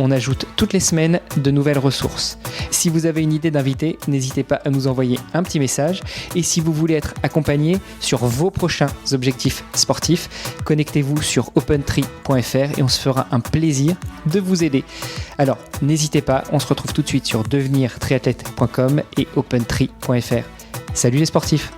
on ajoute toutes les semaines de nouvelles ressources. Si vous avez une idée d'invité, n'hésitez pas à nous envoyer un petit message. Et si vous voulez être accompagné sur vos prochains objectifs sportifs, connectez-vous sur opentree.fr et on se fera un plaisir de vous aider. Alors, n'hésitez pas, on se retrouve tout de suite sur devenirtriathlète.com et opentree.fr. Salut les sportifs!